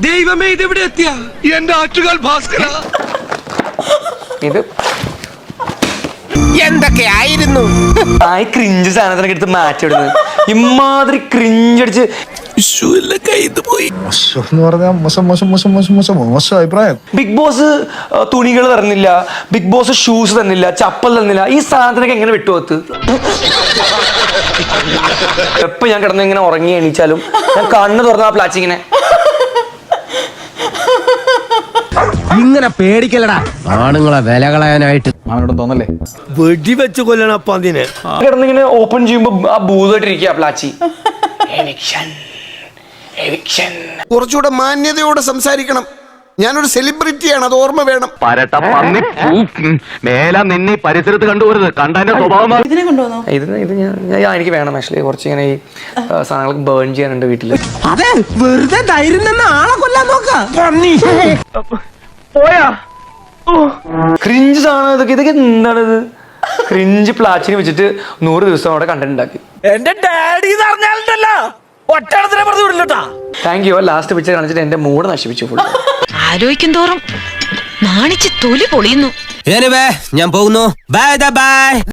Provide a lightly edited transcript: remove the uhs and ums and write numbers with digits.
ദൈവമേ ഇതെവിടെ എത്തിയ എന്റെ ആറ്റുകാൽ ഭാസ്കര. ഇത് എന്തൊക്കെയായിരുന്നു ക്രിഞ്ച് സാധനത്തിനൊക്കെ എടുത്ത് മാറ്റി വിടുന്നത്. ഇമാതിരി ക്രിഞ്ച് അടിച്ച് മോശം അഭിപ്രായം. ബിഗ് ബോസ് തുണികൾ തരുന്നില്ല, ബിഗ് ബോസ് ഷൂസ് തന്നില്ല, ചപ്പൽ തന്നില്ല. ഈ സാധനത്തിനൊക്കെ എങ്ങനെ വിട്ടുപോത്ത്? എപ്പോ ഞാൻ കിടന്ന് ഇങ്ങനെ ഉറങ്ങി എണീച്ചാലും ഞാൻ കണ്ണ് തുറന്ന ആ പ്ലാച്ചിങ്ങനെ ഇങ്ങനെ പേടിക്കലടാ ആണുങ്ങളെ വില കളയാനായിട്ട്. അവനോട് തോന്നല്ലേ വെടിവെച്ച് കൊല്ലണം അപ്പൊ അതിനെ. കിടന്നിങ്ങനെ ഓപ്പൺ ചെയ്യുമ്പോ ആ ഭൂതമായിട്ടിരിക്കുക പ്ലാച്ചി. കുറച്ചുകൂടെ മാന്യതയോടെ സംസാരിക്കണം. ഞാനൊരു സെലിബ്രിറ്റിയാണ്, അത് ഓർമ്മ വേണം. നിന്നെ പരിസരത്ത് കണ്ടുപോരുത്. കണ്ടതിന്റെ സ്വഭാവം ഇത് ഞാൻ എനിക്ക് വേണം ആക്ച്വലി. കുറച്ച് ഇങ്ങനെ ഈ സാധനങ്ങൾക്ക് ബേൺ ചെയ്യാനുണ്ട് വീട്ടില്. അതെ, വെറുതെ ധൈര്യം നിന്ന് ആളെ കൊല്ലാൻ നോക്കാം. ക്രിഞ്ച് സാധനം ഇതൊക്കെ. ഇതൊക്കെ എന്താണിത്? ക്രിഞ്ച് പ്ലാച്ചിന് വെച്ചിട്ട് 100 ദിവസം അവിടെ കണ്ടന്റ് ഉണ്ടാക്കി. എന്റെ ഡാഡി പറഞ്ഞാലുണ്ടല്ലോ ഒറ്റടത്തിനെ പറഞ്ഞു വിടില്ലട്ടാ. Thank you. ലാസ്റ്റ് പിക്ചർ കാണിച്ചിട്ട് എന്റെ മൂഡ് നശിപ്പിച്ചു ഫുൾ. ആലോചിക്കും തോറും നാണിച്ച് തൊലി പൊളിയുന്നു. ഞാൻ പോകുന്നു. Bye bye.